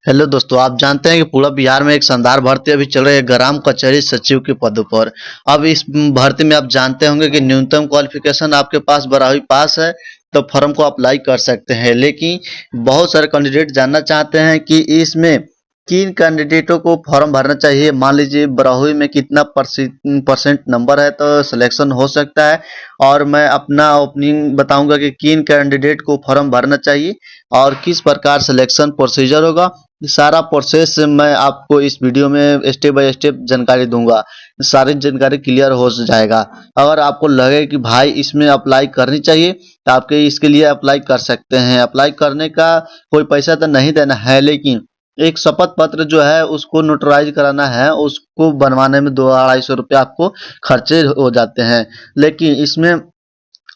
Hello दोस्तों, आप जानते हैं कि पूरा बिहार में एक शानदार भर्ती अभी चल रही है ग्राम कचहरी सचिव के पदों पर। अब इस भर्ती में आप जानते होंगे कि न्यूनतम क्वालिफिकेशन आपके पास 12वीं पास है तो फॉर्म को अप्लाई कर सकते हैं। लेकिन बहुत सारे कैंडिडेट जानना चाहते हैं कि इसमें किन कैंडिडेटों को फॉर्म भरना चाहिए। मान लीजिए 12वीं में कितना परसेंट नंबर है तो सिलेक्शन हो सकता है। और मैं अपना ओपिनियन बताऊंगा कि किन कैंडिडेट को फॉर्म भरना चाहिए और किस प्रकार सिलेक्शन प्रोसीजर होगा। सारा प्रोसेस मैं आपको इस वीडियो में स्टेप बाय स्टेप जानकारी दूंगा। सारी जानकारी क्लियर हो जाएगा। अगर आपको लगे कि भाई इसमें अप्लाई करनी चाहिए तो आपके इसके लिए अप्लाई कर सकते हैं। अप्लाई करने का कोई पैसा तो नहीं देना है, लेकिन एक शपथ पत्र जो है उसको नोटराइज कराना है, उसको बनवाने में 200-250 आपको खर्चे हो जाते हैं। लेकिन इसमें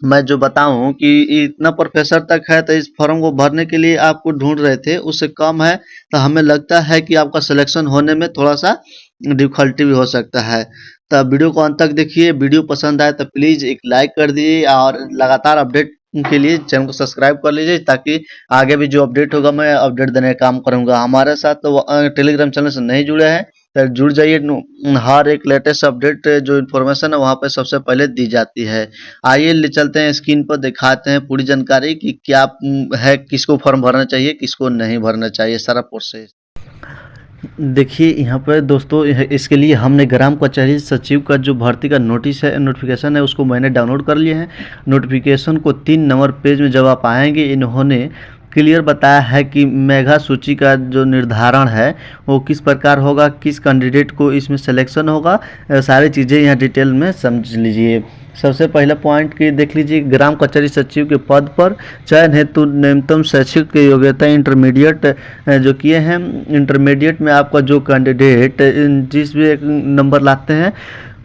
मैं जो बताऊं कि इतना प्रोफेसर तक है तो इस फॉर्म को भरने के लिए आपको ढूंढ रहे थे, उससे कम है तो हमें लगता है कि आपका सिलेक्शन होने में थोड़ा सा डिफिकल्टी भी हो सकता है। तो वीडियो को अंत तक देखिए। वीडियो पसंद आए तो प्लीज़ एक लाइक कर दीजिए और लगातार अपडेट के लिए चैनल को सब्सक्राइब कर लीजिए, ताकि आगे भी जो अपडेट होगा मैं अपडेट देने का काम करूंगा। हमारे साथ तो टेलीग्राम चैनल से नहीं जुड़े हैं तो जुड़ जाइए। हर एक लेटेस्ट अपडेट जो इन्फॉर्मेशन है वहाँ पे सबसे पहले दी जाती है। आइए ले चलते हैं, स्क्रीन पर दिखाते हैं पूरी जानकारी कि क्या है, किसको फॉर्म भरना चाहिए किसको नहीं भरना चाहिए, सारा प्रोसेस। देखिए यहाँ पर दोस्तों, इसके लिए हमने ग्राम कचहरी सचिव का जो भर्ती का नोटिस है, नोटिफिकेशन है, उसको मैंने डाउनलोड कर लिए हैं। नोटिफिकेशन को 3 नंबर पेज में जब आप आएंगे, इन्होंने क्लियर बताया है कि मेगा सूची का जो निर्धारण है वो किस प्रकार होगा, किस कैंडिडेट को इसमें सिलेक्शन होगा। सारी चीज़ें यहाँ डिटेल में समझ लीजिए। सबसे पहला पॉइंट की देख लीजिए, ग्राम कचहरी सचिव के पद पर चयन हेतु न्यूनतम शैक्षिक योग्यता इंटरमीडिएट जो किए हैं। इंटरमीडिएट में आपका जो कैंडिडेट जिस भी एक नंबर लाते हैं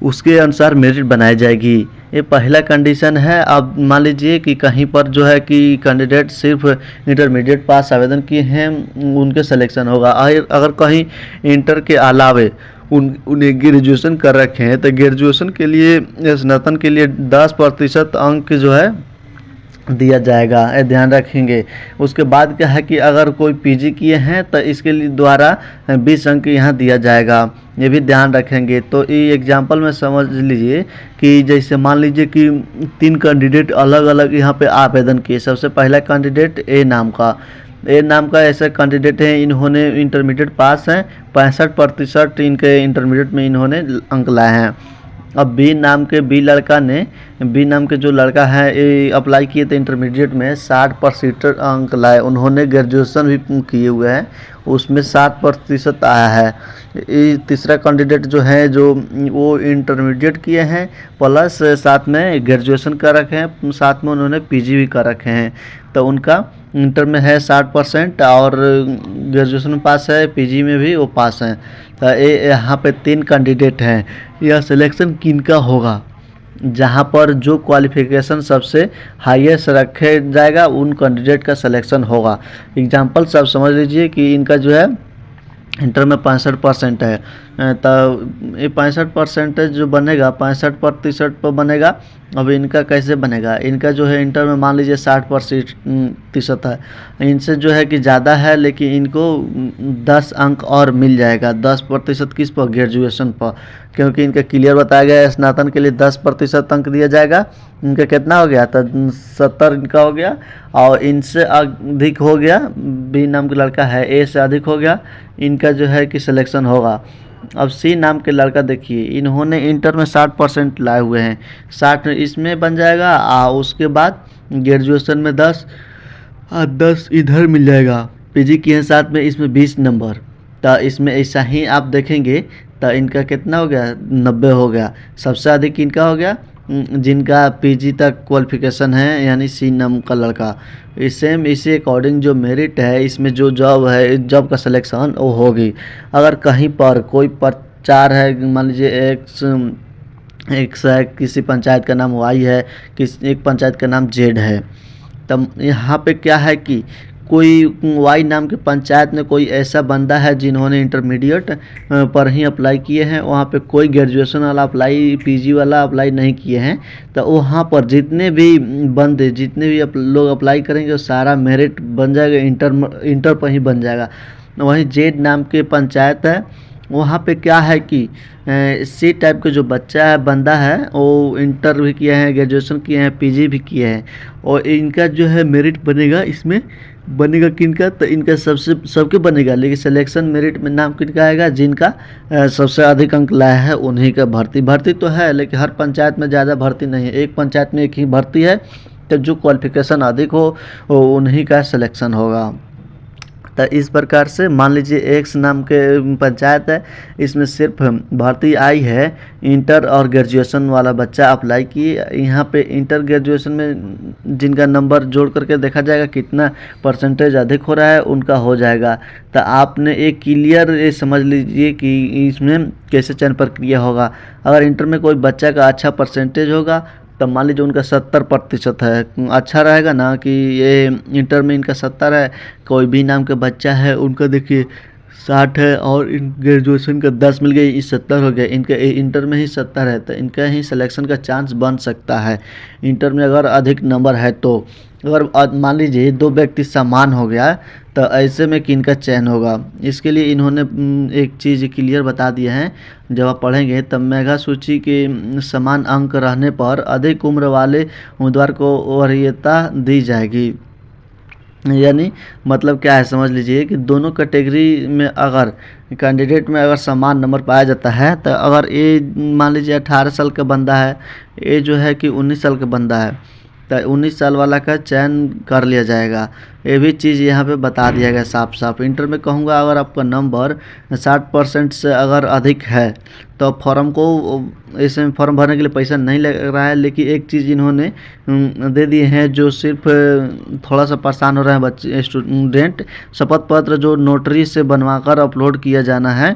उसके अनुसार मेरिट बनाई जाएगी। ये पहला कंडीशन है। अब मान लीजिए कि कहीं पर जो है कि कैंडिडेट सिर्फ इंटरमीडिएट पास आवेदन किए हैं, उनके सिलेक्शन होगा। अगर कहीं इंटर के अलावे उन्हें ग्रेजुएशन कर रखे हैं तो ग्रेजुएशन के लिए, स्नातन के लिए 10% अंक जो है दिया जाएगा, ये ध्यान रखेंगे। उसके बाद क्या है कि अगर कोई पीजी किए हैं तो इसके लिए द्वारा 20 अंक यहाँ दिया जाएगा, ये भी ध्यान रखेंगे। तो ये एग्जांपल में समझ लीजिए कि जैसे मान लीजिए कि 3 कैंडिडेट अलग अलग यहाँ पे आवेदन किए। सबसे पहला कैंडिडेट ए नाम का ऐसा कैंडिडेट है, इन्होंने इंटरमीडिएट पास हैं, 65% इनके इंटरमीडिएट में इन्होंने अंक लाए हैं। अब बी नाम के जो लड़का है ये अप्लाई किए थे इंटरमीडिएट में, 60% अंक लाए। उन्होंने ग्रेजुएशन भी किए हुए हैं, उसमें 60% आया है। ये तीसरा कैंडिडेट जो है, जो वो इंटरमीडिएट किए हैं प्लस साथ में ग्रेजुएशन कर रखे हैं, साथ में उन्होंने पीजी भी कर रखे हैं, तो उनका इंटर में है 60% और ग्रेजुएशन में पास है, पीजी में भी वो पास हैं। तो ये यहाँ पे 3 कैंडिडेट हैं। यह सिलेक्शन किनका होगा, जहाँ पर जो क्वालिफिकेशन सबसे हाईएस्ट रखे जाएगा उन कैंडिडेट का सिलेक्शन होगा। एग्जांपल सब समझ लीजिए कि इनका जो है इंटर में 65% है, तो ये 65% जो बनेगा 65% पर बनेगा। अब इनका कैसे बनेगा, इनका जो है इंटर में मान लीजिए 60% है, इनसे जो है कि ज़्यादा है, लेकिन इनको 10 अंक और मिल जाएगा। 10% किस पर, ग्रेजुएशन पर, क्योंकि इनका क्लियर बताया गया है स्नातन के लिए 10% अंक दिया जाएगा। इनका कितना हो गया, तो 70 इनका हो गया, और इनसे अधिक हो गया, बी नाम का लड़का है, ए से अधिक हो गया, इनका जो है कि सिलेक्शन होगा। अब सी नाम के लड़का देखिए, इन्होंने इंटर में 60% लाए हुए हैं, 60 इसमें बन जाएगा, उसके बाद ग्रेजुएशन में 10 10 इधर मिल जाएगा, पीजी किए हैं साथ में, इसमें 20 नंबर। तो इसमें ऐसा ही आप देखेंगे तो इनका कितना हो गया, 90 हो गया। सबसे अधिक इनका हो गया जिनका पीजी तक क्वालिफिकेशन है, यानी सी नाम का लड़का। सेम इसी अकॉर्डिंग जो मेरिट है, इसमें जो जॉब है, जॉब का सिलेक्शन वो होगी। अगर कहीं पर कोई प्रचार है, मान लीजिए एक से किसी पंचायत का नाम वाई है, एक पंचायत का नाम जेड है, तब यहाँ पे क्या है कि कोई वाई नाम के पंचायत में कोई ऐसा बंदा है जिन्होंने इंटरमीडिएट पर ही अप्लाई किए हैं, वहाँ पे कोई ग्रेजुएशन वाला अप्लाई, पीजी वाला अप्लाई नहीं किए हैं, तो वहाँ पर जितने भी लोग अप्लाई करेंगे वो सारा मेरिट बन जाएगा, इंटर पर ही बन जाएगा। वहीं जेड नाम के पंचायत है, वहाँ पे क्या है कि सी टाइप के जो बच्चा है, बंदा है, वो इंटर भी किए हैं, ग्रेजुएशन किए हैं, पीजी भी किए हैं, और इनका जो है मेरिट बनेगा, इसमें बनेगा किनका, तो इनका सबसे सबके बनेगा, लेकिन सिलेक्शन मेरिट में नाम किनका आएगा, जिनका सबसे अधिक अंक लाया है उन्हीं का भर्ती तो है, लेकिन हर पंचायत में ज़्यादा भर्ती नहीं है, एक पंचायत में एक ही भर्ती है, तो जो क्वालिफिकेशन अधिक हो उन्हीं का सिलेक्शन होगा। तो इस प्रकार से मान लीजिए एक्स नाम के पंचायत है, इसमें सिर्फ भर्ती आई है इंटर और ग्रेजुएशन वाला बच्चा अप्लाई किए। यहाँ पे इंटर ग्रेजुएशन में जिनका नंबर जोड़ करके देखा जाएगा कितना परसेंटेज अधिक हो रहा है, उनका हो जाएगा। तो आपने एक क्लियर ये समझ लीजिए कि इसमें कैसे चयन प्रक्रिया होगा। अगर इंटर में कोई बच्चा का अच्छा परसेंटेज होगा, तब मान लीजिए उनका 70% है, अच्छा रहेगा ना कि ये इंटर में इनका 70 है, कोई भी नाम के बच्चा है उनका देखिए 60 है, और इन ग्रेजुएशन का 10 मिल गई, इस 70 हो गया, इनका इंटर में ही 70 है, तो इनका ही सिलेक्शन का चांस बन सकता है इंटर में अगर अधिक नंबर है तो। अगर मान लीजिए दो व्यक्ति समान हो गया, तो ऐसे में किनका चयन होगा, इसके लिए इन्होंने एक चीज़ क्लियर बता दिया है। जब आप पढ़ेंगे तब मेगा सूची के समान अंक रहने पर अधिक उम्र वाले उम्मीदवार को वरीयता दी जाएगी। यानी मतलब क्या है, समझ लीजिए कि दोनों कैटेगरी में अगर कैंडिडेट में अगर समान नंबर पाया जाता है, तो अगर ये मान लीजिए 18 साल का बंदा है, ये जो है कि 19 साल का बंदा है, तो 19 साल वाला का चयन कर लिया जाएगा। ये भी चीज़ यहाँ पे बता दिया गया साफ साफ। इंटर में कहूँगा अगर आपका नंबर 60% से अगर अधिक है, तो फॉर्म को इसमें फॉर्म भरने के लिए पैसा नहीं लग रहा है, लेकिन एक चीज़ इन्होंने दे दिए हैं जो सिर्फ थोड़ा सा परेशान हो रहे हैं बच्चे स्टूडेंट। शपथ पत्र जो नोटरी से बनवाकर अपलोड किया जाना है,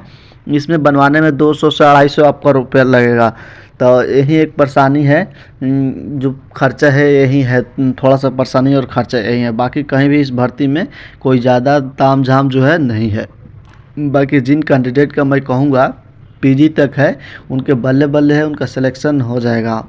इसमें बनवाने में 200 से 250 आपका रुपया लगेगा। तो यही एक परेशानी है, जो खर्चा है यही है, थोड़ा सा परेशानी और खर्चा यही है, बाकी कहीं भी इस भर्ती में कोई ज़्यादा ताम झाम जो है नहीं है। बाकी जिन कैंडिडेट का मैं कहूँगा पीजी तक है, उनके बल्ले बल्ले है, उनका सिलेक्शन हो जाएगा।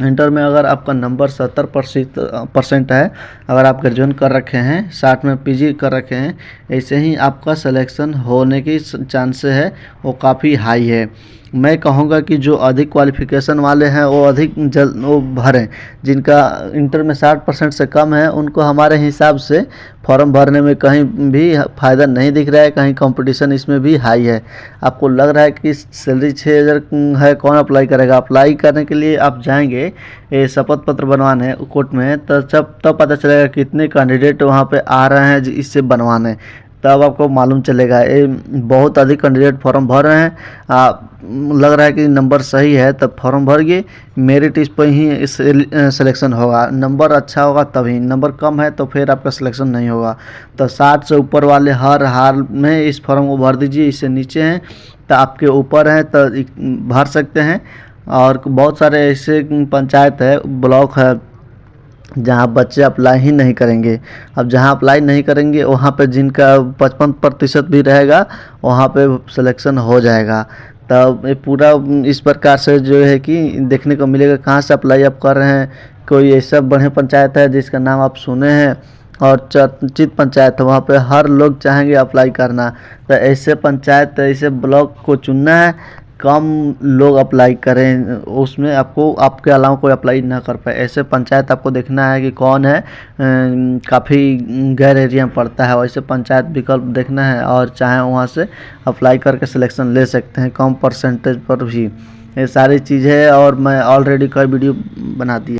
इंटर में अगर आपका नंबर 70% है, अगर आप ग्रेजुएशन कर रखे हैं, 60 में पीजी कर रखे हैं, ऐसे ही आपका सिलेक्शन होने की चांसेस है वो काफ़ी हाई है। मैं कहूँगा कि जो अधिक क्वालिफ़िकेशन वाले हैं वो अधिक वो भरें, जिनका इंटर में 60% से कम है उनको हमारे हिसाब से फॉर्म भरने में कहीं भी फ़ायदा नहीं दिख रहा है, कहीं कंपटीशन इसमें भी हाई है। आपको लग रहा है कि सैलरी 6000 है, कौन अप्लाई करेगा। अप्लाई करने के लिए आप जाएंगे ये शपथ पत्र बनवाने कोर्ट में, तो तब पता चलेगा कितने कैंडिडेट वहाँ पे आ रहे हैं इससे बनवाने, तब आपको मालूम चलेगा। ये बहुत अधिक कैंडिडेट फॉर्म भर रहे हैं, लग रहा है कि नंबर सही है, तब फॉर्म भरिए, मेरिट इस पर ही सिलेक्शन होगा। नंबर अच्छा होगा तभी, नंबर कम है तो फिर आपका सिलेक्शन नहीं होगा। तो 60 से ऊपर वाले हर हाल में इस फॉर्म को भर दीजिए, इससे नीचे हैं तो आपके ऊपर हैं तो भर सकते हैं। और बहुत सारे ऐसे पंचायत है, ब्लॉक है, जहाँ बच्चे अप्लाई ही नहीं करेंगे। अब जहाँ अप्लाई नहीं करेंगे वहाँ पे जिनका 55% भी रहेगा वहाँ पे सिलेक्शन हो जाएगा। तब ये पूरा इस प्रकार से जो है कि देखने को मिलेगा कहाँ से अप्लाई आप कर रहे हैं। कोई ऐसा बढ़िया पंचायत है जिसका नाम आप सुने हैं और चर्चित पंचायत है, वहाँ पे हर लोग चाहेंगे अप्लाई करना, तो ऐसे पंचायत ऐसे ब्लॉक को चुनना है, कम लोग अप्लाई करें, उसमें आपको आपके अलावा कोई अप्लाई ना कर पाए। ऐसे पंचायत आपको देखना है कि कौन है, काफ़ी गैर एरिया में पड़ता है, वैसे पंचायत विकल्प देखना है और चाहे वहाँ से अप्लाई करके सिलेक्शन ले सकते हैं कम परसेंटेज पर भी। ये सारी चीज़ें और मैं ऑलरेडी कई वीडियो बना दी है।